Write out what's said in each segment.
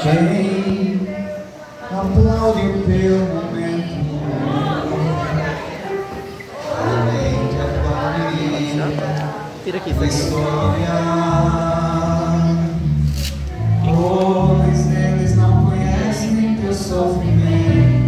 Quem aplaude o teu momento, além de aplaudir Tira aqui, tua história, pois eles não conhecem teu sofrimento.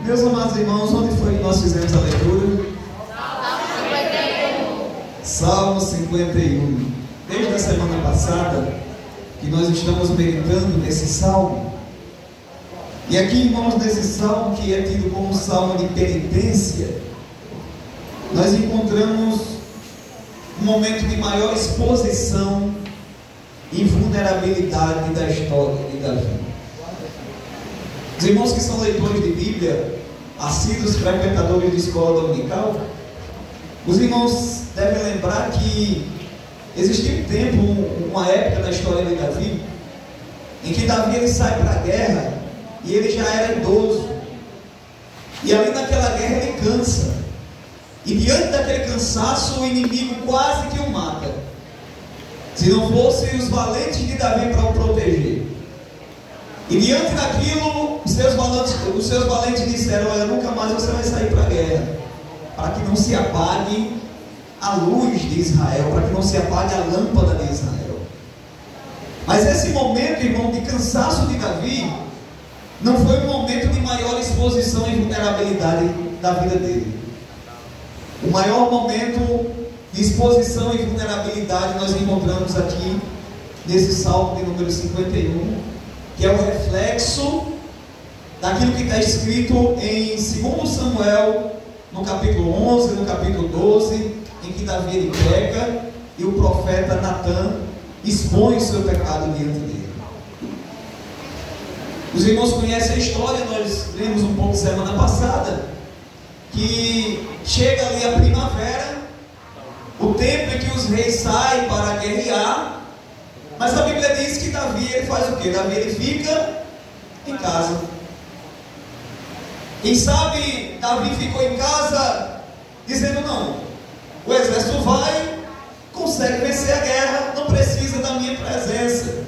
Meus amados irmãos, onde foi que nós fizemos a leitura? Salmo 51. Desde a semana passada que nós estamos meditando nesse salmo. E aqui, irmãos, nesse salmo que é tido como salmo de penitência, nós encontramos um momento de maior exposição e vulnerabilidade da história de Davi. Os irmãos que são leitores de Bíblia, assíduos frequentadores de escola dominical, os irmãos devem lembrar que existiu um tempo, uma época na história de Davi, em que Davi ele sai para a guerra e ele já era idoso. E ali naquela guerra ele cansa. E diante daquele cansaço, o inimigo quase que o mata. Se não fossem os valentes de Davi para o proteger. E diante daquilo, os seus valentes disseram: olha, nunca mais você vai sair para a guerra, para que não se apague a luz de Israel, para que não se apague a lâmpada de Israel. Mas esse momento, irmão, de cansaço de Davi, não foi um momento de maior exposição e vulnerabilidade da vida dele. O maior momento de exposição e vulnerabilidade nós encontramos aqui nesse salmo de número 51, que é o reflexo daquilo que está escrito em 2 Samuel, no capítulo 11, no capítulo 12, em que Davi ele peca e o profeta Natan expõe o seu pecado diante dele. Os irmãos conhecem a história, nós lemos um pouco semana passada, que chega ali a primavera, o tempo em que os reis saem para guerrear, mas a Bíblia diz que Davi ele faz o quê? Davi ele fica em casa. Quem sabe Davi ficou em casa dizendo: não, o exército vai, consegue vencer a guerra, não precisa da minha presença,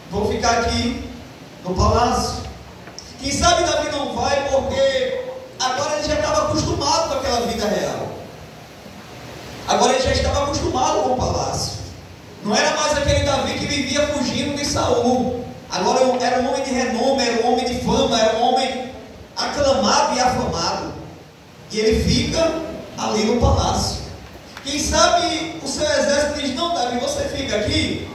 vou ficar aqui no palácio. Quem sabe Davi não vai porque agora ele já estava acostumado com aquela vida real, agora ele já estava acostumado com o palácio, não era mais aquele Davi que vivia fugindo de Saul, agora era um homem de renome, era um homem de fama, era um homem aclamado e afamado, e ele fica ali no palácio. Quem sabe o seu exército diz: não, Davi, você fica aqui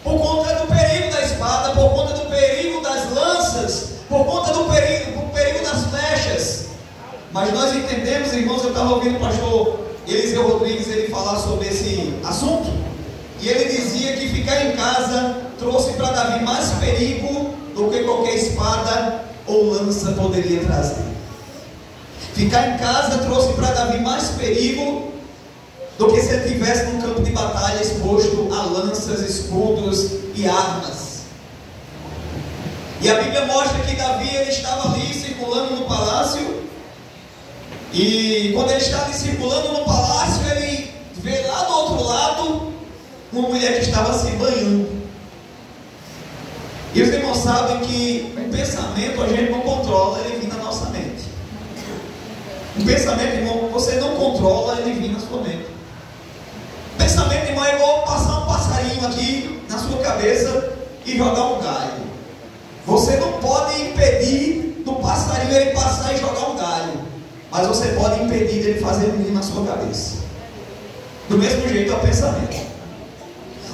por conta do perigo da espada, por conta do perigo das lanças, por conta do perigo das flechas. Mas nós entendemos, irmãos, eu estava ouvindo o pastor Eliseu Rodrigues ele falar sobre esse assunto, e ele dizia que ficar em casa trouxe para Davi mais perigo do que qualquer espada ou lança poderia trazer. Ficar em casa trouxe para Davi mais perigo do que se ele estivesse num campo de batalha exposto a lanças, escudos e armas. E a Bíblia mostra que Davi ele estava ali circulando no palácio, e quando ele está ali circulando no palácio, ele vê lá do outro lado uma mulher que estava se banhando. E os irmãos sabem que um pensamento a gente não controla, ele vem na nossa mente. Um pensamento, irmão, você não controla, ele vem na sua mente. Pensamento, irmão, é igual passar um passarinho aqui na sua cabeça e jogar um galho. Você não pode impedir do passarinho ele passar e jogar um galho, mas você pode impedir dele fazer um ninho na sua cabeça. Do mesmo jeito é o pensamento.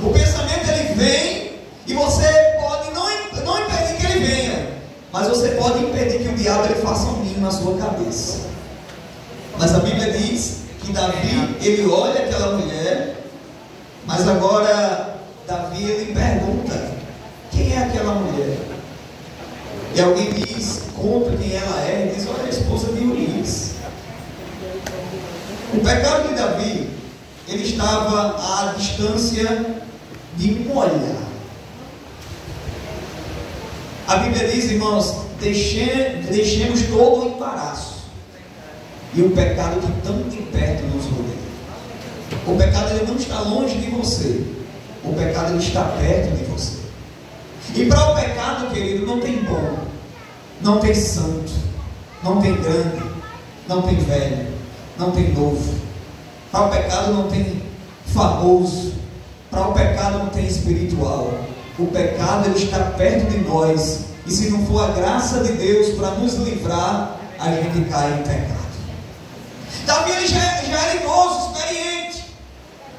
O pensamento ele vem e você pode não impedir que ele venha, mas você pode impedir que o diabo ele faça um ninho na sua cabeça. Mas a Bíblia diz que Davi ele olha aquela mulher, mas agora Davi ele pergunta: quem é aquela mulher? E alguém diz, conta quem ela é, e diz: olha, a esposa de Urias. O pecado de Davi ele estava à distância de um olhar. A Bíblia diz, irmãos, deixemos todo o embaraço e o pecado que tão de perto nos rodeia. O pecado ele não está longe de você, o pecado ele está perto de você. E para o pecado, querido, não tem bom, não tem santo, não tem grande, não tem velho, não tem novo. Para o pecado não tem famoso, para o pecado não tem espiritual. O pecado ele está perto de nós, e se não for a graça de Deus para nos livrar, a gente cai em pecado. Davi ele já era idoso, experiente,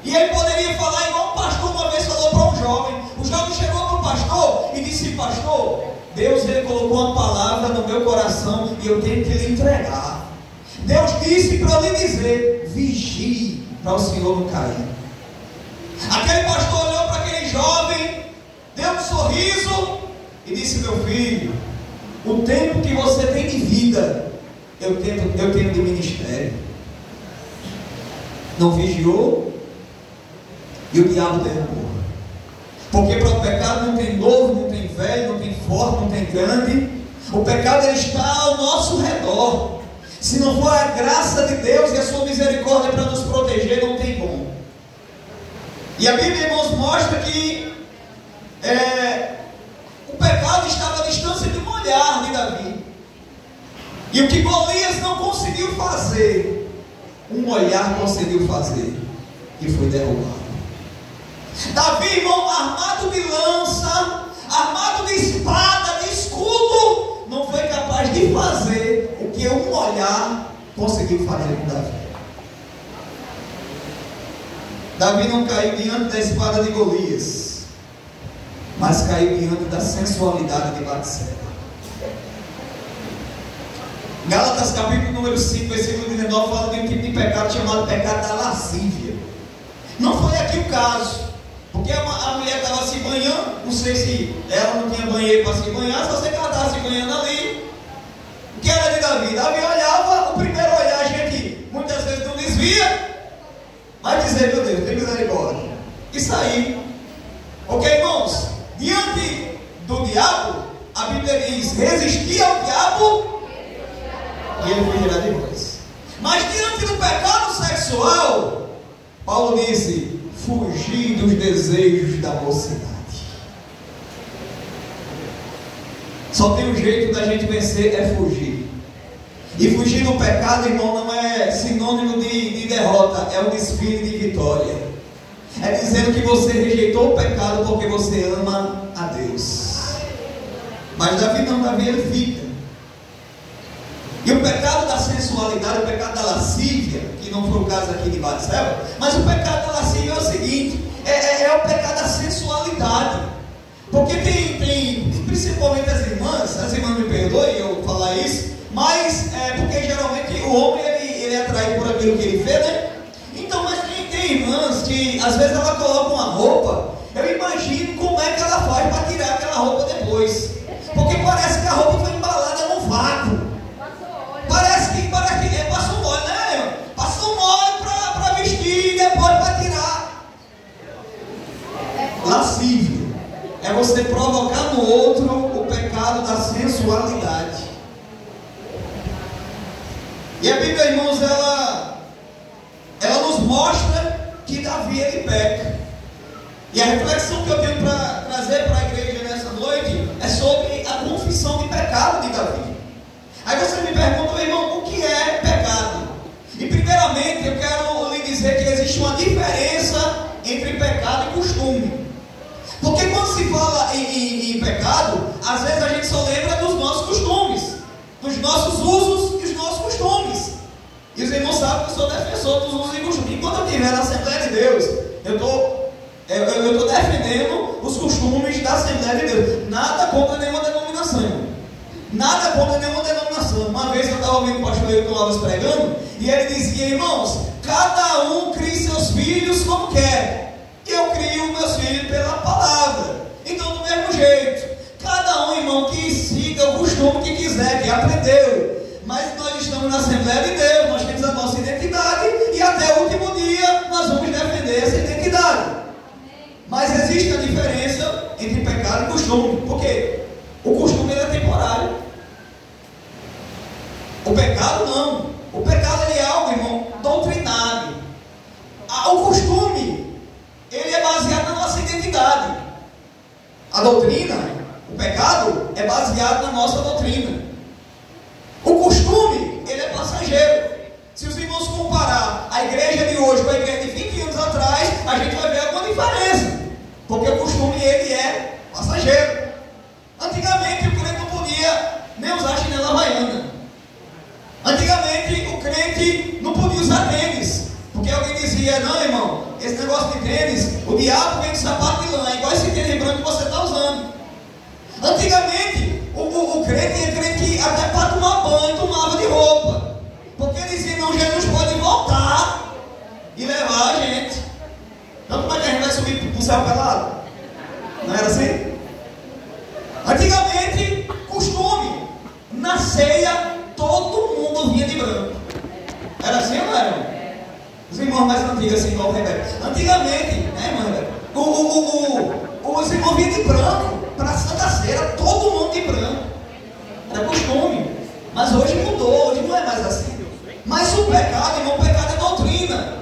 e ele poderia falar igual um pastor uma vez falou para um jovem. O jovem chegou para o pastor e disse: pastor, Deus ele colocou uma palavra no meu coração e eu tenho que lhe entregar. Deus disse para lhe dizer: vigie para o Senhor não cair. Aquele pastor olhou para aquele jovem, deu um sorriso e disse: meu filho, o tempo que você tem de vida, eu tenho de ministério. Não vigiou e o diabo derrubou. Porque para o pecado não tem novo, não tem velho, não tem forte, não tem grande. O pecado ele está ao nosso redor. Se não for a graça de Deus e a sua misericórdia para nos proteger, não tem bom. E a Bíblia, irmãos, mostra que o pecado estava à distância de um olhar de Davi. E o que Golias não conseguiu fazer, um olhar conseguiu fazer, e foi derrubado. Davi, irmão, armado de lança, armado de espada, de escudo, não foi capaz de fazer o que um olhar conseguiu fazer com Davi. Davi não caiu diante da espada de Golias, mas caiu diante da sensualidade de Batseba. Gálatas capítulo número 5, versículo 19, fala de um tipo de pecado chamado pecado da lascívia. Não foi aqui o caso, porque a mulher estava se banhando, não sei se ela não tinha banheiro para se banhar, só sei que ela estava se banhando ali. O que era de Davi? Davi olhava, o primeiro olhar a gente muitas vezes não desvia, mas dizer, meu Deus, tem misericórdia. Isso aí. Ok, irmãos? Diante do diabo, a Bíblia diz, resistir ao diabo e ele fugirá de vós. Mas diante do pecado sexual, Paulo disse, fugir dos desejos da mocidade. Só tem um jeito da gente vencer, é fugir. E fugir do pecado, irmão, não é sinônimo de derrota, é um desfile de vitória. É dizendo que você rejeitou o pecado porque você ama a Deus. Mas Davi não, Davi ele fica. E o pecado da sensualidade, o pecado da lascívia, que não foi o caso aqui de Batseba, mas o pecado da lascívia é o seguinte, é o pecado da sensualidade. Porque tem principalmente as irmãs me perdoem eu falar isso, mas porque geralmente o homem ele é atraído por aquilo que ele vê, né? Então, mas tem irmãs que às vezes ela coloca uma roupa, eu imagino como é que ela faz para tirar aquela roupa depois, porque parece que a roupa foi embalada num vácuo. Parece que passa um óleo, né? Passa um óleo para vestir e depois para tirar. Lascívio é você provocar no outro o pecado da sensualidade. E a Bíblia, irmãos, ela nos mostra que Davi ele peca. E a reflexão que eu tenho para trazer para a igreja nessa noite é sobre a confissão de pecado de Davi. Aí você me pergunta, meu irmão, o que é pecado? E primeiramente eu quero lhe dizer que existe uma diferença entre pecado e costume. Porque quando se fala em pecado, às vezes a gente só lembra dos nossos costumes, dos nossos usos e os nossos costumes. E os irmãos sabem que eu sou defensor dos usos e costumes. E quando eu estiver na Assembleia de Deus, eu estou defendendo os costumes da Assembleia de Deus. Nada contra nenhuma denominação. Nada contra nenhuma denominação. Uma vez eu estava ouvindo o pastor Ailton Alves pregando, e ele dizia, irmãos, cada um cria seus filhos como quer. Eu crio meus filhos pela palavra. Então, do mesmo jeito, cada um, irmão, que siga o costume que quiser, que aprendeu. Mas nós estamos na Assembleia de Deus, nós temos a nossa identidade, e até o último dia nós vamos defender essa identidade. Mas existe a diferença entre pecado e costume. Por quê? O costume ele é temporário. O pecado não. O pecado ele é algo, irmão, doutrinado. O costume, ele é baseado na nossa identidade. A doutrina, o pecado, é baseado na nossa doutrina. O costume, ele é passageiro. Se os irmãos comparar a igreja de hoje com a igreja de 20 anos atrás, a gente vai ver alguma diferença. Porque o costume, ele é passageiro. Antigamente o crente não podia nem usar chinela havaiana. Antigamente o crente não podia usar tênis. Porque alguém dizia, não irmão, esse negócio de tênis, o diabo vem de sapato de lã, igual esse tênis branco que você está usando. Antigamente o crente ia crente que até para tomar banho tomava de roupa. Porque dizia, não, Jesus pode voltar e levar a gente. Então como é que a gente vai subir para o céu pelado? Não era assim? Antigamente, costume, na ceia, todo mundo vinha de branco. Era assim ou não era? Os irmãos mais antigos, assim, igual o Rebeca. Antigamente, né, irmã? Os irmãos vinham de branco para a Santa Ceia, todo mundo de branco. Era costume. Mas hoje mudou, hoje não é mais assim. Mas o pecado, irmão, o pecado é doutrina.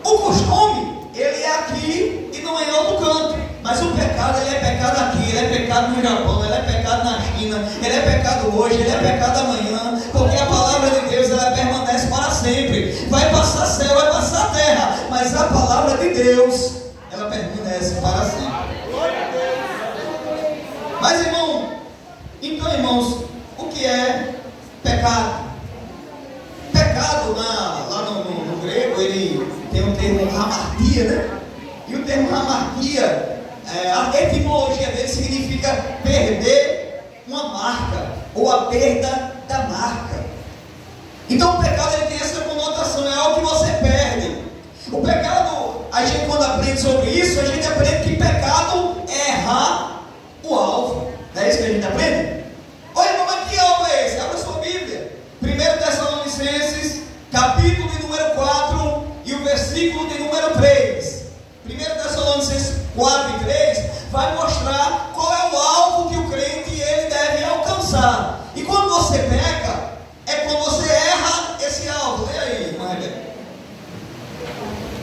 O costume, ele é aqui e não é em outro canto. Mas o pecado, ele é pecado aqui, ele é pecado no Japão, ele é pecado na China, ele é pecado hoje, ele é pecado amanhã, porque a palavra de Deus, ela permanece para sempre. Vai passar céu, vai passar terra, mas a palavra de Deus, ela permanece para sempre. Mas então irmãos, o que é pecado? Pecado, lá no grego, ele tem o termo hamartia, né? E o termo hamartia, a etimologia dele significa perder uma marca, ou a perda da marca. Então o pecado ele tem essa conotação, é algo que você perde. O pecado, a gente quando aprende sobre isso, a gente aprende que pecado é errar o alvo. Não é isso que a gente aprende? Oi, irmão, mas que alvo é esse? Abra sua Bíblia. 1 Tessalonicenses, capítulo de número 4 e o versículo de número 3. 1 Tessalonicenses 4 e 3 vai mostrar qual é o alvo que o crente ele deve alcançar. E quando você peca, é quando você erra esse alvo. Leia aí, irmã Rebeca.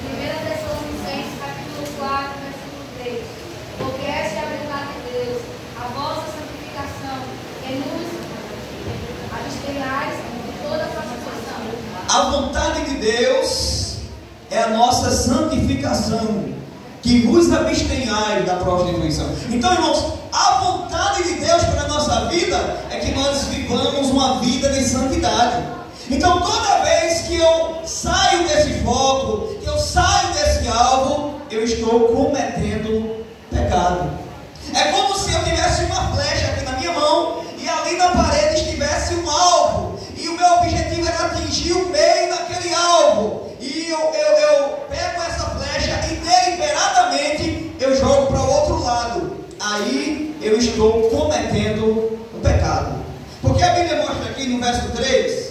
1 Tessalonicenses, capítulo 4, versículo 3. Porque esta é a vontade de Deus, a vossa santificação, que nos abstenhais de toda falsificação. A vontade de Deus é a nossa santificação, que vos abstenhais da prostituição. Então, irmãos, a vontade de Deus para a nossa vida é que nós vivamos uma vida de santidade. Então, toda vez que eu saio desse foco, que eu saio desse alvo, eu estou cometendo pecado. É como se eu tivesse uma flecha aqui na minha mão e ali na parede estivesse um alvo, e o meu objetivo era atingir o meio daquele alvo, e eu pego essa flecha e deliberadamente eu jogo para o outro lado. Aí eu estou cometendo o pecado. Porque a Bíblia mostra aqui no verso 3: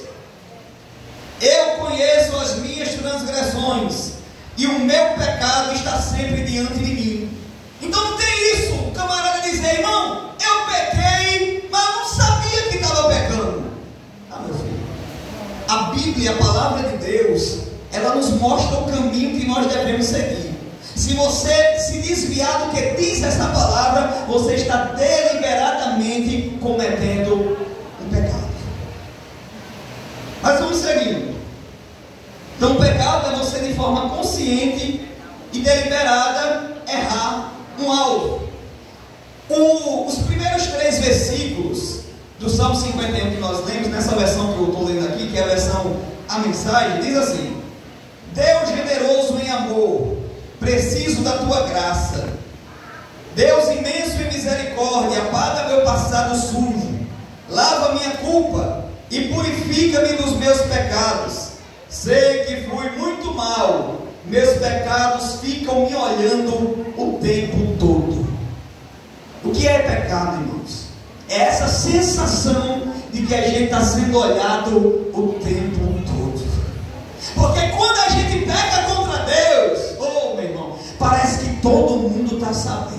eu conheço as minhas transgressões e o meu pecado está sempre diante de mim. Então não tem isso, o camarada dizer: irmão, eu pequei, mas eu não sabia que estava pecando. Ah, meu filho, a Bíblia, a palavra de Deus, ela nos mostra o caminho que nós devemos seguir. Se você se desviar do que diz essa palavra, você está deliberadamente cometendo um pecado. Mas vamos seguindo. Então o pecado é você de forma consciente e deliberada errar um alvo. Os primeiros 3 versículos do Salmo 51 que nós lemos, nessa versão que eu estou lendo aqui, que é a versão A Mensagem, diz assim: Deus generoso em amor, preciso da tua graça. Deus imenso em misericórdia, apaga meu passado sujo, lava minha culpa e purifica-me dos meus pecados. Sei que fui muito mal, meus pecados ficam me olhando o tempo todo. O que é pecado, irmãos? É essa sensação de que a gente está sendo olhado o tempo todo. Porque quando a gente peca contra Deus, oh meu irmão, parece que todo mundo está sabendo.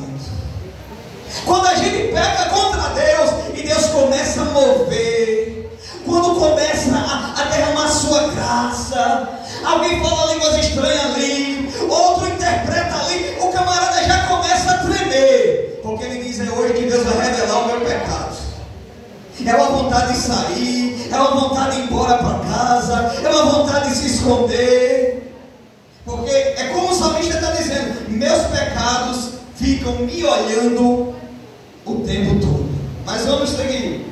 Quando a gente peca contra Deus e Deus começa a mover, quando começa a derramar sua graça, alguém fala línguas estranhas ali, outro interpreta ali, o camarada já começa a tremer, porque ele diz: é hoje que Deus vai revelar o meu pecado. É uma vontade de sair, é uma vontade de ir embora para casa, é uma vontade de se esconder, porque é como o salmista está dizendo: meus pecados ficam me olhando o tempo todo. Mas vamos seguir.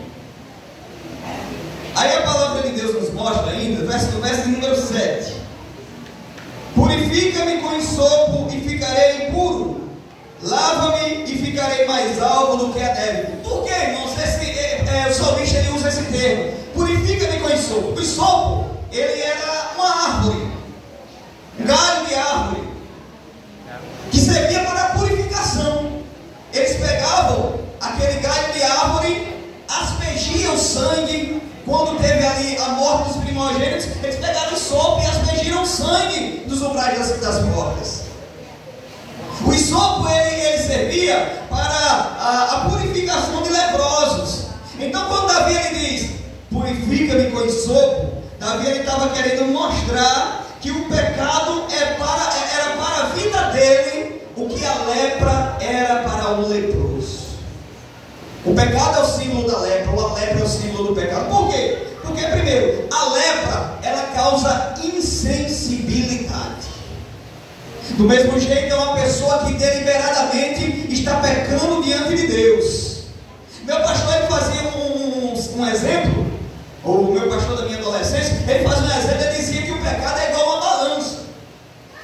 Aí a palavra de Deus nos mostra ainda, no verso número 7: purifica-me com ensopo e ficarei puro, lava-me e ficarei mais alvo do que a neve. Por que, irmãos? O salmista ele usa esse termo: purifica-me com ensopo. O ensopo, ele era uma árvore, um galho de árvore, que servia para a purificação. Eles pegavam aquele galho de árvore, aspergiam sangue. Quando teve ali a morte dos primogênitos, eles pegaram o sopo e aspergiram sangue dos umbrais das portas. O sopo ele servia para a purificação de leprosos. Então quando Davi ele diz: purifica-me com sopo, Davi ele estava querendo mostrar que o pecado era para a vida dele o que a lepra era para o leproso. O pecado é o símbolo da lepra, ou a lepra é o símbolo do pecado. Por quê? Porque, primeiro, a lepra, ela causa insensibilidade. Do mesmo jeito, é uma pessoa que deliberadamente está pecando diante de Deus. Meu pastor, ele fazia um exemplo, ou o meu pastor da minha adolescência, ele fazia um exemplo, ele dizia que o pecado é igual a uma balança.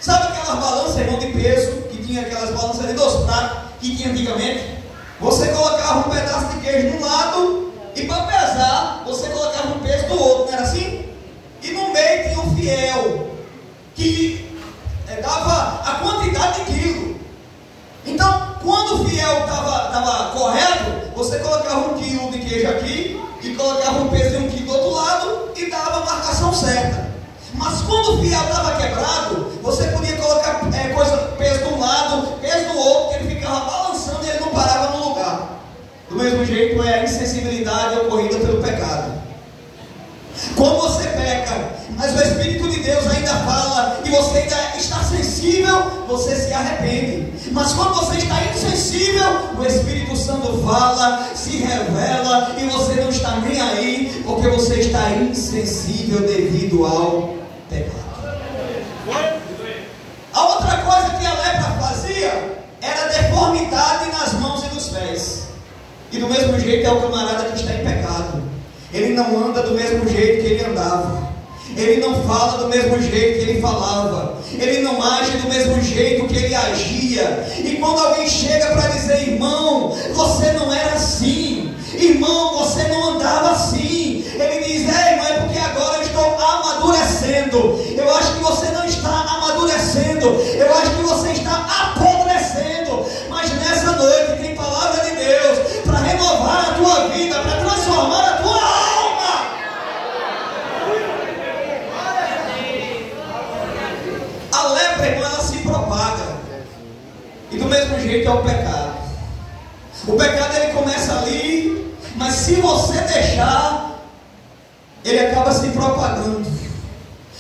Sabe aquelas balanças, irmão, de peso, que tinha aquelas balanças de 2 pratos, que tinha antigamente? Você colocava um pedaço de queijo de um lado e para pesar, você colocava um peso do outro, não era assim? fiel que dava a quantidade de quilo. Então, quando o fiel estava correto, você colocava 1 quilo de queijo aqui e colocava um peso de 1 quilo do outro lado e dava a marcação certa. Mas quando o fiel estava quebrado, você podia colocar peso de um lado, peso do outro, que ele ficava balançando e ele não parava no lugar. Do mesmo jeito é a insensibilidade ocorrida pelo pecado. Quando você peca, mas o Espírito de Deus ainda fala e você ainda está sensível, você se arrepende. Mas quando você está insensível, o Espírito Santo fala, se revela e você não está nem aí, porque você está insensível devido ao pecado. A outra coisa que a lepra fazia era deformidade nas mãos e nos pés. E do mesmo jeito é o camarada que está em pecado. Ele não anda do mesmo jeito que ele andava. Ele não fala do mesmo jeito que ele falava. Ele não age do mesmo jeito que ele agia. E quando alguém chega para dizer: irmão, você não era assim, irmão, você não andava assim, ele diz: irmão, é porque agora eu estou amadurecendo. Eu acho que você não está amadurecendo, eu acho que você está apodrecendo. Mas nessa noite tem palavra de Deus para renovar a tua vida, para transformar a tua alma. A lepra, irmão, ela se propaga. E do mesmo jeito é o pecado. O pecado ele começa ali, mas se você deixar, ele acaba se propagando.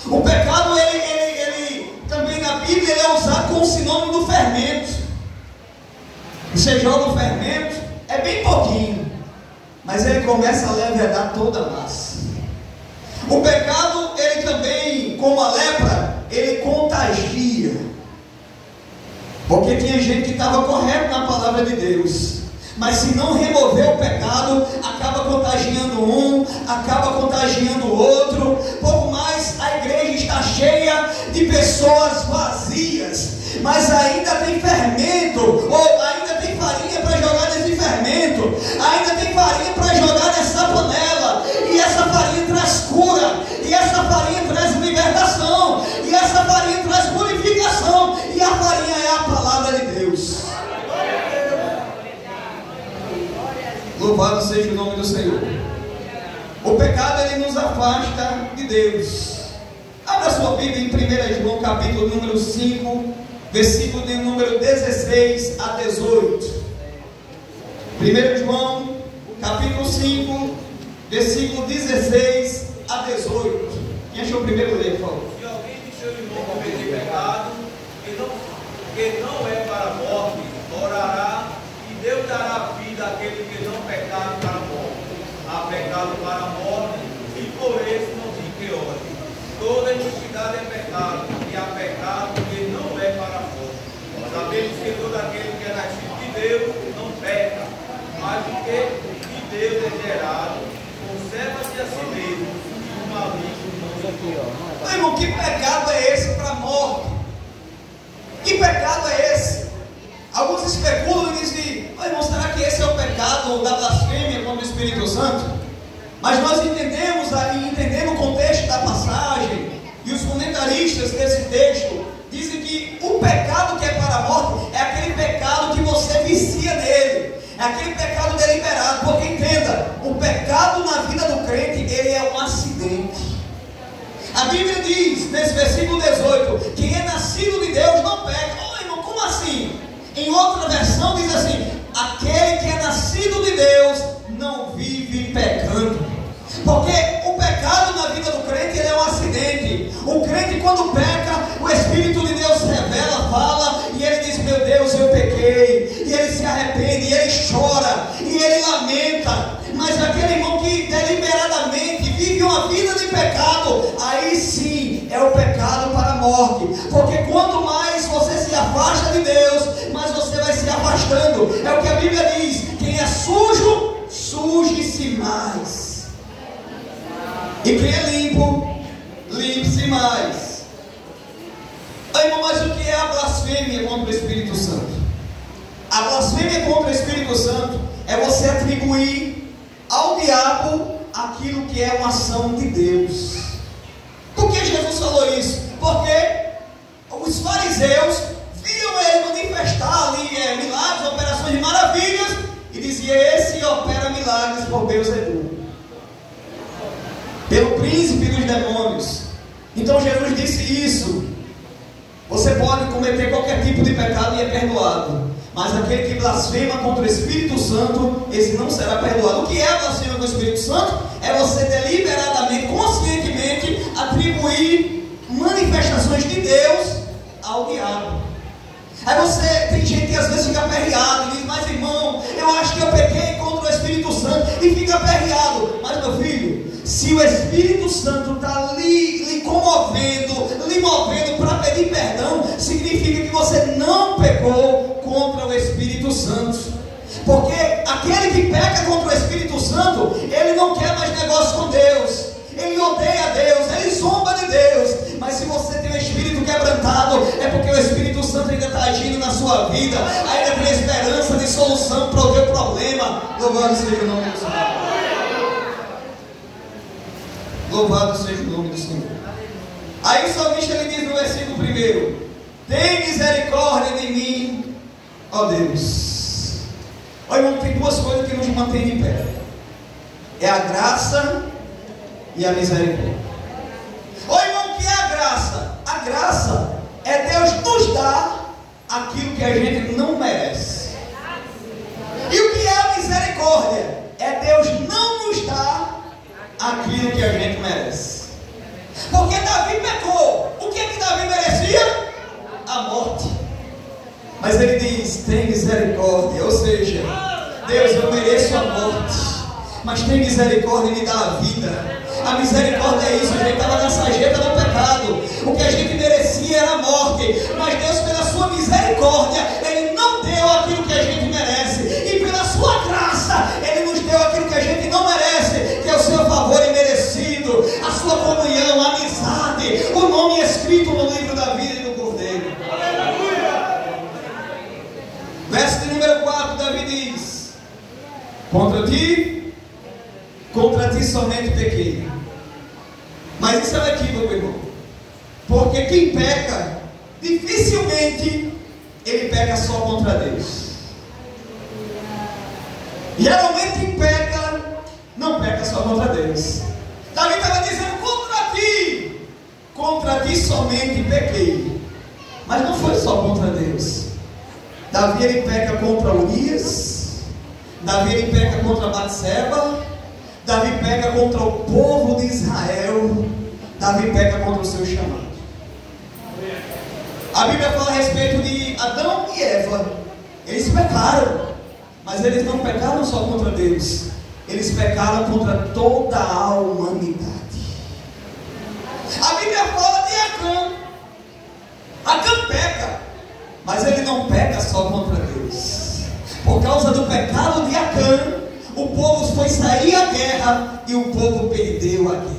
O pecado, ele também na Bíblia ele é usado como sinônimo do fermento. Você joga o fermento, é bem pouquinho, mas ele começa a levedar toda a massa. O pecado, ele também, como a lepra, ele contagia. Porque tinha gente que estava correto na palavra de Deus, mas se não remover o pecado, acaba contagiando um, acaba contagiando o outro. Por mais a igreja está cheia de pessoas vazias, mas ainda tem fermento, ou ainda tem farinha para jogar nesse fermento, ainda tem farinha para jogar nessa panela, e essa farinha traz cura, e essa farinha traz libertação, e essa farinha traz purificação, e a farinha é a palavra de Deus. Louvado seja o nome do Senhor. O pecado ele nos afasta de Deus. Abra sua Bíblia em 1 João capítulo número 5, versículo de número 16 a 18. 1 João capítulo 5, versículo 16 a 18. Quem achou o primeiro ler, por favor? Se alguém de seu irmão cometer pecado, que não é para a morte, orará, e Deus dará vida àquele que não pecar para a morte. Há pecado para a morte, e por esse não fique ore. Toda iniquidade é pecado, e há pecado que não é para a morte. Sabemos que todo aquele que é nascido de Deus não peca, mas o que de Deus é gerado, conserva-se a si mesmo, e o maligno não se toca. Irmão, que pecado é esse para a morte? Que pecado é esse? Alguns especulam e dizem: irmão, será que esse é o pecado da blasfêmia contra o Espírito Santo? Mas nós entendemos aí, entendendo o contexto da passagem, e os comentaristas desse texto dizem que o pecado que é para a morte é aquele pecado que você vicia nele, é aquele pecado deliberado. Porque entenda, o pecado na vida do crente, ele é um acidente. A Bíblia diz, nesse versículo 18, quem é nascido de Deus não peca. Irmão, como assim? Em outra versão diz assim: aquele que é nascido de Deus não vive pecando. Porque o pecado na vida do crente, ele é um acidente. O crente, quando peca, o Espírito de Deus revela, fala, e ele diz: meu Deus, eu pequei. E ele se arrepende, e ele chora, e ele lamenta. Mas aquele irmão que deliberadamente vive uma vida de pecado, aí sim é o pecado para a morte. Porque quanto mais você se afasta de Deus, mais você vai se afastando. É o que a Bíblia diz: quem é sujo, suje-se mais. E quem é limpo, limpe-se mais. Irmão, mas o que é a blasfêmia contra o Espírito Santo? A blasfêmia contra o Espírito Santo é você atribuir ao diabo aquilo que é uma ação de Deus. Por que Jesus falou milagres por Beelzebul, pelo príncipe dos demônios. Então Jesus disse isso: você pode cometer qualquer tipo de pecado e é perdoado, mas aquele que blasfema contra o Espírito Santo, esse não será perdoado. O que é blasfema contra o Espírito Santo? É você deliberadamente, conscientemente atribuir manifestações de Deus ao diabo. Aí tem gente que às vezes fica aperreado e diz: mas irmão, eu acho que eu pequei contra o Espírito Santo, e fica aperreado. Mas meu filho, se o Espírito Santo está lhe comovendo, lhe movendo para pedir perdão, significa que você não pecou contra o Espírito Santo. Porque aquele que peca contra o Espírito Santo, ele não quer mais negócio com Deus, ele odeia Deus, ele zomba de Deus. Mas se você tem o espírito quebrantado, é porque o Espírito Santo ainda está agindo na sua vida, ainda tem esperança de solução para o teu problema. Louvado seja o nome do Senhor. Louvado seja o nome do Senhor. Aí o salmista ele diz no versículo 1: tem misericórdia de mim, ó Deus. Olha, irmão, tem duas coisas que nos mantêm de pé: é a graça e a misericórdia. Olha, irmão, o que é a graça? A graça é Deus nos dar aquilo que a gente não merece. E o que é a misericórdia? É Deus não nos dar aquilo que a gente merece. Porque Davi pecou. O que é que Davi merecia? A morte. Mas ele diz: tem misericórdia. Ou seja, Deus, eu mereço a morte, mas tem misericórdia e me dá a vida. A misericórdia é isso. A gente estava na sarjeta do pecado, o que a gente merecia era a morte, mas Deus, pela sua misericórdia, Ele não deu aquilo que a gente merece, e pela sua graça Ele nos deu aquilo que a gente não merece, que é o seu favor imerecido, a sua comunhão, a amizade, o nome escrito no livro da vida e do Cordeiro. Aleluia! Verso de número 4, Davi diz: contra ti somente pequei. Mas isso é um equívoco, irmão, porque quem peca, dificilmente ele peca só contra Deus. Geralmente quem peca, não peca só contra Deus. Davi estava dizendo: contra ti somente pequei. Mas não foi só contra Deus. Davi ele peca contra Urias, Davi ele peca contra Batseba, Davi peca contra o povo de Israel, Davi peca contra o seu chamado. A Bíblia fala a respeito de Adão e Eva. Eles pecaram, mas eles não pecaram só contra Deus, eles pecaram contra toda a humanidade. A Bíblia fala de Acã. Acã peca, mas ele não peca só contra Deus. Por causa do pecado de Acã, o povo foi sair à guerra e o povo perdeu a guerra.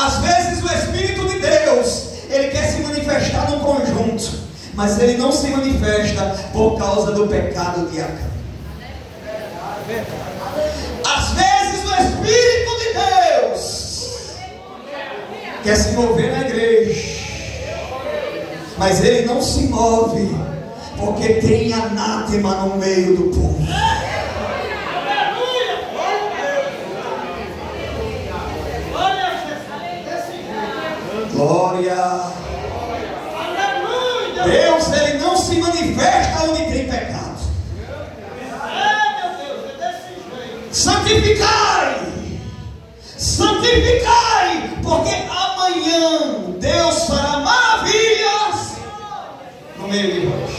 Às vezes o Espírito de Deus, ele quer se manifestar no conjunto, mas ele não se manifesta por causa do pecado de Acã. Às vezes o Espírito de Deus quer se mover na igreja, mas ele não se move porque tem anátema no meio do povo. Glória. Deus, ele não se manifesta onde tem pecado. Santificai, santificai, porque amanhã Deus fará maravilhas no meio de nós.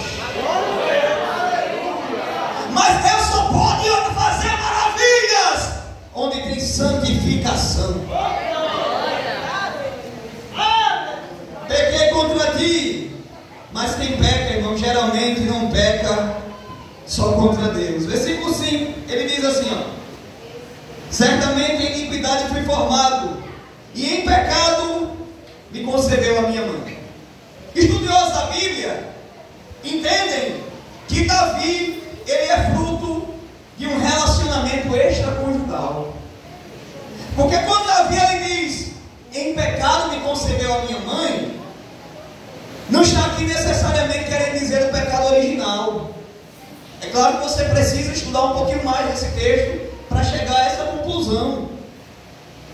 Mas Deus só pode fazer maravilhas onde tem santificação. Pequei contra ti, mas quem peca, irmão, geralmente não peca só contra Deus. Versículo 5, ele diz assim, ó: certamente em iniquidade fui formado, e em pecado me concebeu a minha mãe. Estudiosos da Bíblia entendem que Davi, ele é fruto de um relacionamento extraconjugal. Porque quando Davi ele diz, em pecado me concebeu a minha mãe, não está aqui necessariamente querendo dizer o pecado original. É claro que você precisa estudar um pouquinho mais desse texto para chegar a essa conclusão.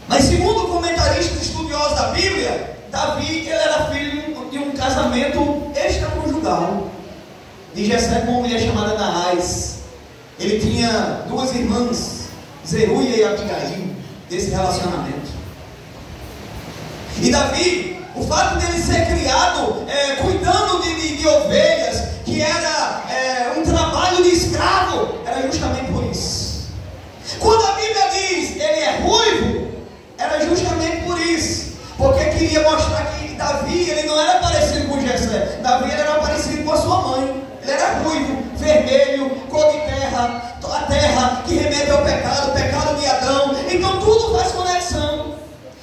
Mas segundo comentaristas estudiosos da Bíblia, Davi, ele era filho de um casamento extraconjugal de Jessé com uma mulher chamada Naás. Ele tinha duas irmãs, Zeruia e Abigail, desse relacionamento. E Davi, o fato dele ser criado cuidando de ovelhas, que era um trabalho de escravo, era justamente por isso. Quando a Bíblia diz ele é ruivo, era justamente por isso, porque queria mostrar que Davi, ele não era parecido com Jessé. Davi, ele era parecido com a sua mãe. Ele era ruivo, vermelho, cor de terra, a terra que remete ao pecado, o pecado de Adão. Então tudo faz conexão.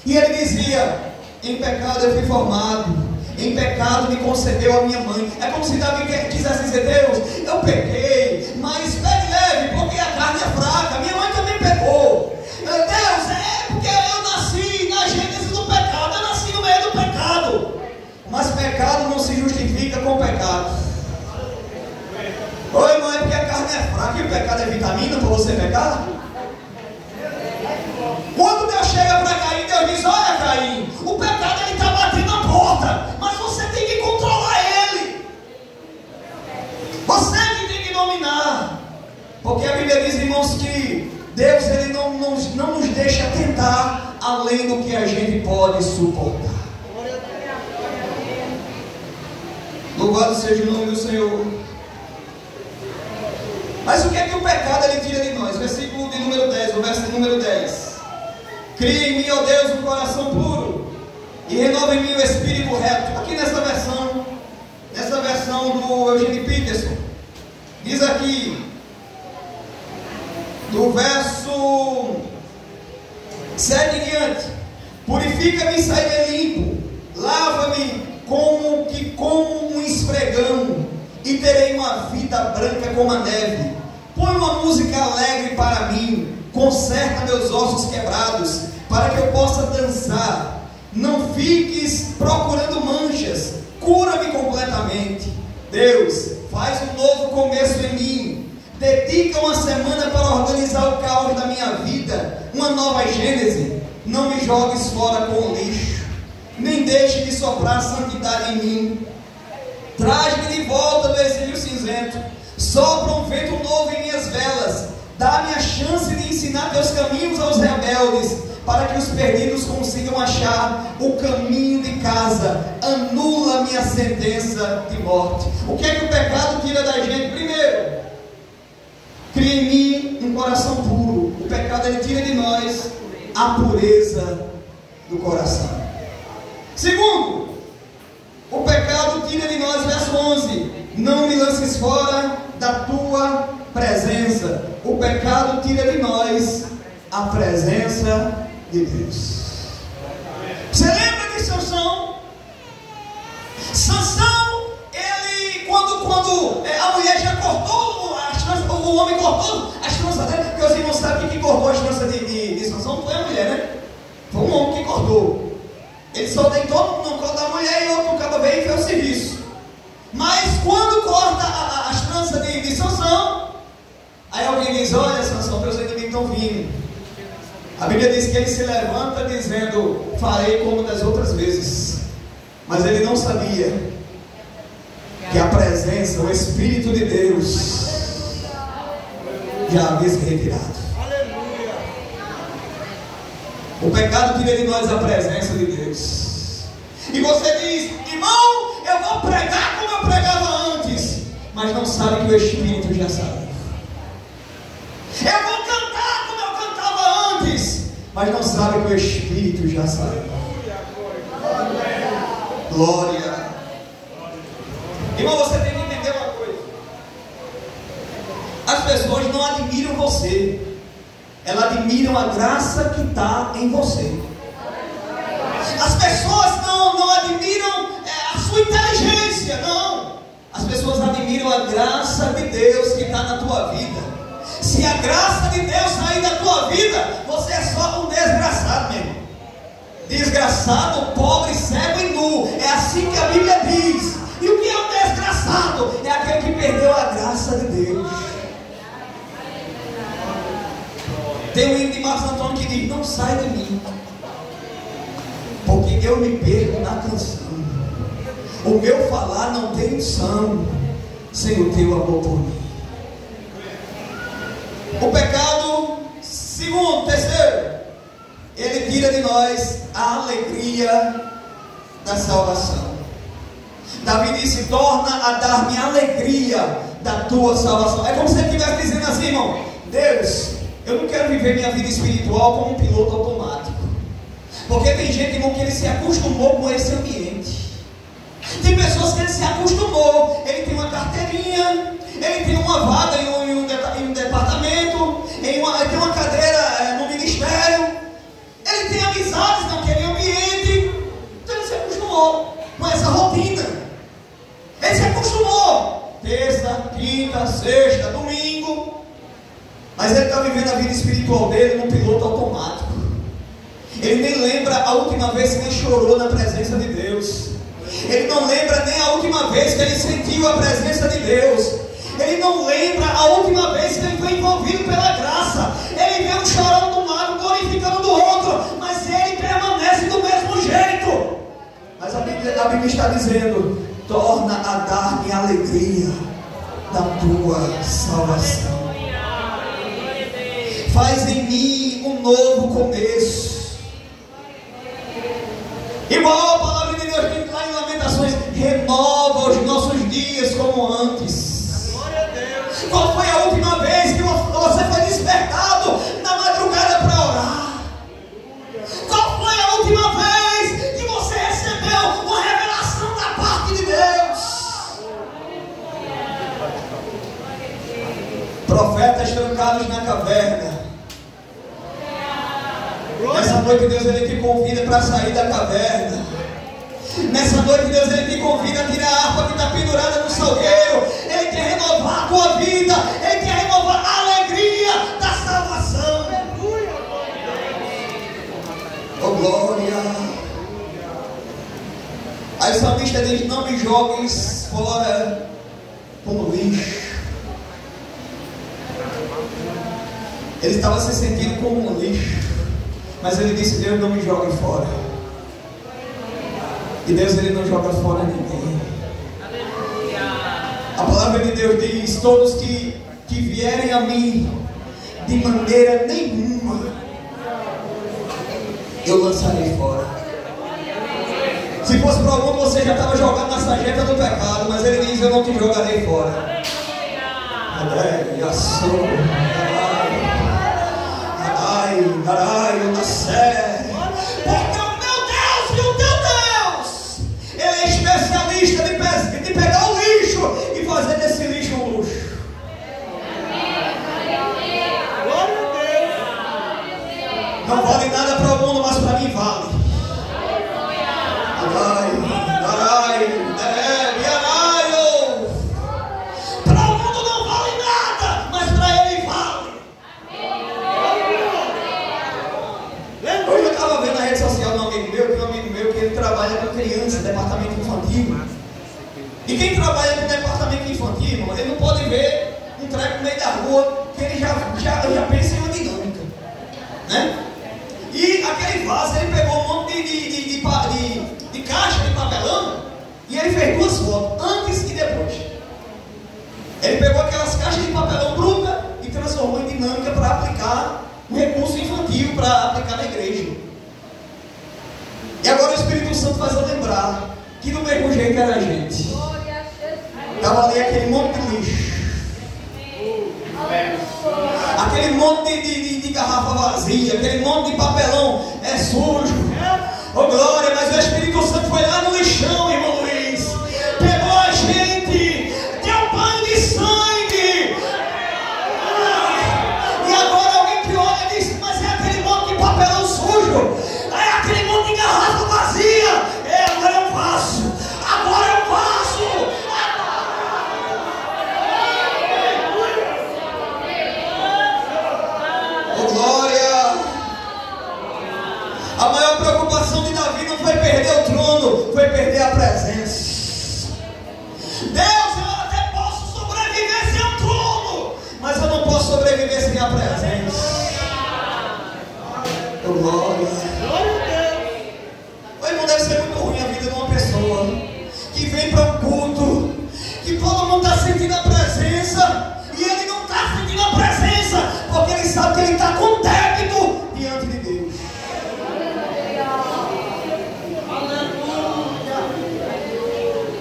E ele dizia: em pecado eu fui formado, em pecado me concedeu a minha mãe. É como se Davi quisesse dizer: Deus, eu pequei, mas pegue leve, porque a carne é fraca, minha mãe também pecou. Deus, porque eu nasci na gênese do pecado, eu nasci no meio do pecado. Mas pecado não se justifica com pecado. Oi, irmão, é porque a carne é fraca e o pecado é vitamina para você pecar? Quando Deus chega para Caim, Deus diz: olha, Caim, o pecado ele está batendo a porta, mas você tem que controlar ele. Você que tem que dominar. Porque a Bíblia diz, irmãos, que Deus ele não nos deixa tentar além do que a gente pode suportar. Louvado seja o nome do Senhor. Mas o que é que o pecado ele tira de nós? Versículo de número 10, o verso de número 10. Cria em mim, ó Deus, um coração puro e renova em mim o espírito reto. Aqui nessa versão do Eugene Peterson, diz aqui, do verso 7 em diante: purifica-me e sai-me limpo, lava-me como um esfregão, e terei uma vida branca como a neve. Põe uma música alegre para mim, conserta meus ossos quebrados, para que eu possa dançar. Não fiques procurando manchas, cura-me completamente. Deus, faz um novo começo em mim. Dedica uma semana para organizar o caos da minha vida, uma nova gênese. Não me jogues fora com o lixo, nem deixe de soprar santidade em mim. Traz-me de volta do exílio cinzento, sopra um vento novo em minhas velas. Dá-me a chance de ensinar teus caminhos aos rebeldes, para que os perdidos consigam achar o caminho de casa. Anula minha sentença de morte. O que é que o pecado tira da gente? Primeiro, cria em mim um coração puro. O pecado ele tira de nós a pureza do coração. Segundo, o pecado tira de nós, verso 11: não me lances fora da tua presença. O pecado tira de nós a presença de Deus. Você lembra de Sansão? Sansão, ele, quando a mulher já cortou as tranças, o homem cortou as tranças dele, porque os irmãos sabem que cortou as tranças de Sansão não foi a mulher, né? Foi um homem que cortou. Ele só deitou no colo da mulher e o outro cabo veio e fez o serviço. Mas quando corta as tranças de Sansão, aí alguém diz: olha, Sansão, teus inimigos estão vindo. A Bíblia diz que ele se levanta dizendo: farei como das outras vezes. Mas ele não sabia que a presença, o Espírito de Deus já havia se retirado. O pecado tira de nós a presença de Deus. E você diz: irmão, eu vou pregar como eu pregava antes, mas não sabe que o Espírito já sabe. Eu vou cantar como eu cantava antes, mas não sabe que o Espírito já sabe. Glória. Irmão, você tem que entender uma coisa: as pessoas não admiram você, elas admiram a graça que está em você. As pessoas não admiram a sua inteligência, não. As pessoas admiram a graça de Deus que está na tua vida. Se a graça de Deus sair da tua vida, você é só um desgraçado mesmo. Desgraçado, pobre, cego e nu. É assim que a Bíblia diz. E o que é um desgraçado? É aquele que perdeu a graça de Deus. não sai de mim, porque eu me perco na canção. O meu falar não tem unção sem o teu amor por mim. O pecado, segundo, terceiro, ele tira de nós a alegria da salvação. Davi disse: torna a dar-me alegria da tua salvação. É como se ele estivesse dizendo assim, irmão: Deus, eu não quero viver minha vida espiritual como um piloto automático, porque tem gente, irmão, que ele se acostumou com esse ambiente. Tem pessoas que ele se acostumou, ele tem uma carteirinha, ele tem uma vaga em um departamento, tem uma cadeira no ministério, ele tem amizades naquele ambiente, então ele se acostumou com essa rotina. Ele se acostumou, terça, quinta, sexta, domingo, mas ele está vivendo a vida espiritual dele num piloto automático. Ele nem lembra a última vez que ele chorou na presença de Deus. Ele não lembra nem a última vez que ele sentiu a presença de Deus. Ele não lembra a última vez que ele foi envolvido pela graça. Ele vê um chorando de um lado, glorificando do outro, mas ele permanece do mesmo jeito. Mas a Bíblia está dizendo: torna a dar-me alegria da tua salvação. Faz em mim um novo começo. Igual a palavra de Deus diz lá em Lamentações: renova os nossos dias como antes. Qual foi a última vez que você foi despertado na madrugada para orar? Qual foi a última vez que você recebeu uma revelação da parte de Deus? Profetas trancados na caverna. Nessa noite Deus ele te convida para sair da caverna. Nessa noite Deus ele te convida a tirar a harpa que está pendurada no salgueiro. Ele quer renovar a tua vida. Ele quer renovar a alegria da salvação. Oh glória. Aí o salmista diz: não me jogues fora como lixo. Ele estava se sentindo como um lixo, mas ele disse: Deus, não me jogue fora. E Deus ele não joga fora ninguém. A palavra de Deus diz: todos que vierem a mim, de maneira nenhuma eu lançarei fora. Se fosse para algum, você já estava jogado na sarjeta do pecado, mas ele diz: eu não te jogarei fora. Caralho, na série. Porque o meu Deus e o teu Deus, ele é especialista de pegar o lixo e fazer desse lixo um luxo. Não vale nada para o mundo, mas para mim vale. Para o mundo não vale nada, mas para ele vale. Hoje eu estava vendo na rede social um amigo meu que ele trabalha com crianças, departamento infantil. E quem trabalha com departamento infantil, ele não pode ver um treco no meio da rua, que ele já pensa em uma dinâmica, né? E aquele vaso, ele pegou um monte de caixa de papelão e ele fez duas fotos, antes e depois. Ele pegou aquelas caixas de papelão bruta e transformou em dinâmica para aplicar um recurso infantil, para aplicar na igreja. E agora o Espírito Santo faz eu lembrar que do mesmo jeito era a gente. Estava ali aquele monte de lixo, aquele monte de garrafa vazia, aquele monte de papelão sujo. Oh glória, mas o Espírito Santo foi lá no lixão, irmão Luiz, pegou a gente, deu um banho de sangue. E agora alguém que olha e diz: mas é aquele monte de papelão sujo, é aquele monte de garrafa vazia. Agora eu faço, agora eu faço. Oh glória. A maior preocupação de Davi não foi perder o trono, foi perder a presença. Deus, eu até posso sobreviver sem o trono, mas eu não posso sobreviver sem a presença. Oh, glória. O irmão, deve ser muito ruim a vida de uma pessoa que vem para um culto, que todo mundo está sentindo a presença, e ele não está sentindo a presença, porque ele sabe que ele está com débito diante de Deus.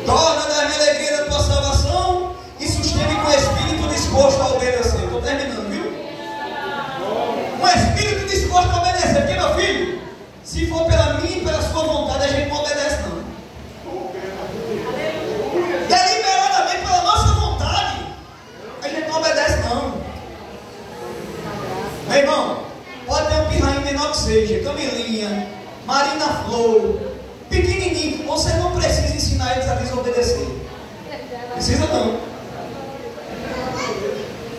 Torna na minha alegria da tua salvação e sustente com o espírito disposto a obedecer. Estou terminando, viu? Um espírito disposto a obedecer. Porque, meu filho, se for pela minha e pela sua vontade, a gente não obedece, não. Deliberadamente pela nossa vontade, a gente não obedece, não. Meu irmão, pode ter um pirrainho menor que seja, Camilinha, Marina Flor, pequenininho, você não precisa ensinar eles a desobedecer. Precisa não.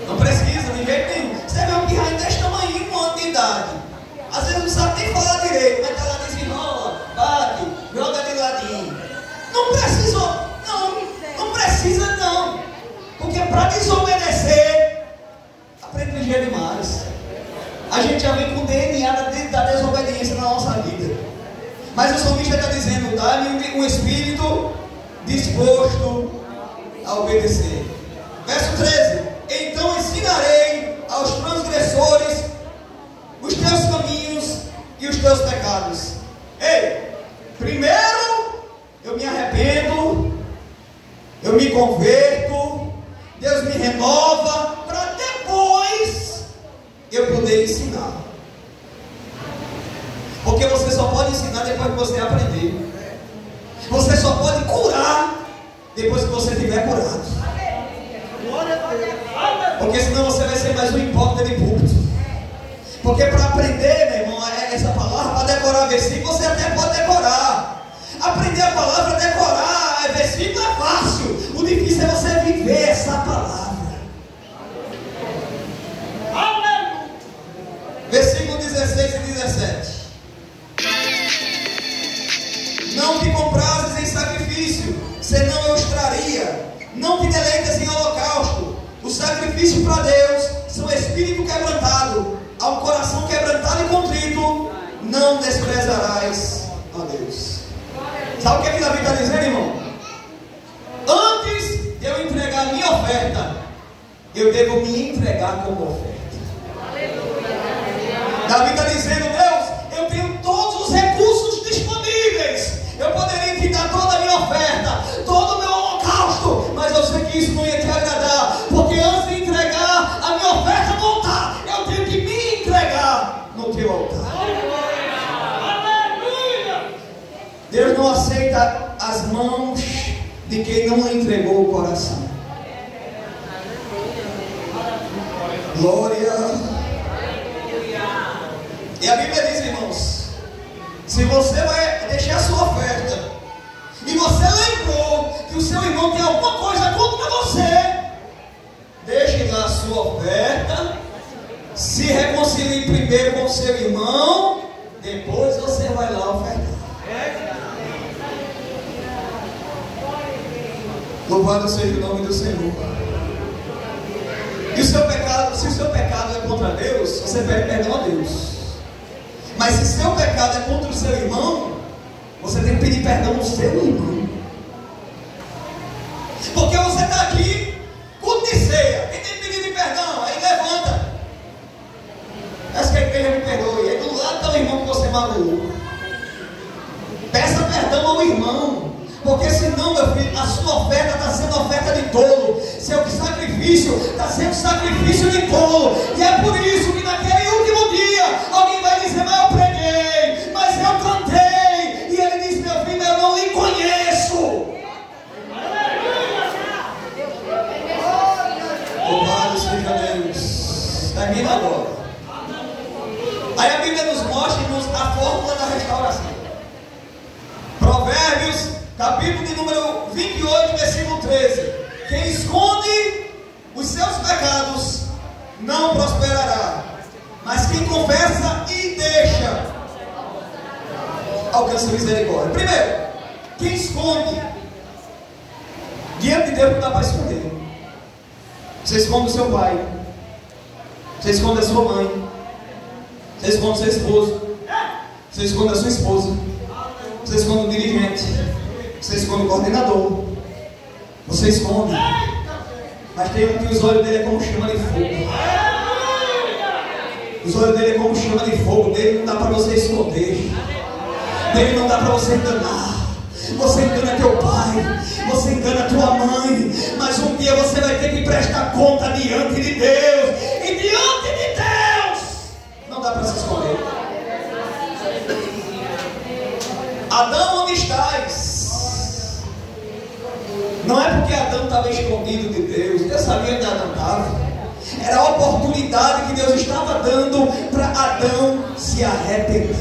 Não precisa, de jeito nenhum. Você vê um pirrainho desse tamanho, 1 ano de idade. Às vezes não sabe nem falar direito, mas está lá desenrola, bate, joga de ladinho. Não precisa, não precisa não. Porque para desobedecer, aprende ligeiro demais. A gente já vem com o DNA da desobediência na nossa vida. Mas o salmista está dizendo, dá-me um espírito disposto a obedecer. Verso 13: então ensinarei aos transgressores os teus caminhos e os teus pecados. Ei, primeiro eu me arrependo, eu me converto, Deus me renova, para depois eu poder ensinar. Porque você só pode ensinar depois que você aprender. Você só pode curar depois que você estiver curado. Porque senão você vai ser mais um hipócrita de púlpito. Porque para aprender, meu irmão, essa palavra, para decorar versículo, você até pode decorar. Aprender a palavra, decorar versículo é fácil. O difícil é você viver essa palavra. Versículo 16 e 17. Não te comprases em sacrifício, senão eu os traria. Não te deleites em holocausto. O sacrifício para Deus são espírito quebrantado, ao coração quebrantado e contrito, não desprezarás a Deus. Sabe o que Davi está dizendo, irmão? Antes de eu entregar a minha oferta, eu devo me entregar como oferta. Davi está dizendo, Deus, eu tenho todos os recursos disponíveis. Eu poderia te dar toda a minha oferta, todo o meu holocausto, mas eu sei que isso não ia te agradar, porque antes de entregar a minha oferta no altar, eu tenho que me entregar no teu altar. Deus não aceita as mãos de quem não entregou o coração. Glória. E a Bíblia diz, irmãos, se você vai deixar a sua oferta e você lembrou que o seu irmão tem alguma coisa contra você, deixe lá a sua oferta, se reconcilie primeiro com o seu irmão, depois você vai lá ofertar. Louvado seja o nome do Senhor. E o seu pecado, se o seu pecado é contra Deus, você pede perdão a Deus. Mas se seu pecado é contra o seu irmão, você tem que pedir perdão ao seu irmão. Porque você está aqui, culto de ceia, quem tem que pedir perdão? Aí levanta. Peça que a igreja me perdoe. Aí do lado está o irmão que você magoou. Peça perdão ao irmão. Porque senão, meu filho, a sua oferta está sendo oferta de tolo. Seu sacrifício está sendo sacrifício de tolo. E é por isso que naquele último dia, alguém vai dizer, mas eu preguei, mas eu cantei. E ele diz, meu filho, eu não lhe conheço. Louvado seja Deus. Termina agora. Aí a Bíblia nos mostra a fórmula da restauração. Provérbios, capítulo de número 28, versículo 13. Quem esconde os seus pecados não prosperará, mas quem confessa e deixa alcança misericórdia. Primeiro, quem esconde, diante de Deus não dá para esconder. Você esconde o seu pai, você esconde a sua mãe, você esconde o seu esposo, Você esconde a sua esposa, você esconde o dirigente, você esconde o coordenador, você esconde. Mas tem um que os olhos dele é como chama de fogo. Os olhos dele é como chama de fogo. Dele não dá para você esconder. Dele não dá para você enganar. Você engana teu pai, você engana tua mãe, mas um dia você vai ter que prestar conta diante de Deus. E diante de Deus não dá para se esconder. Adão, onde estás? Não é porque Adão estava escondido de Deus. Deus sabia onde Adão estava. Era a oportunidade que Deus estava dando para Adão se arrepender.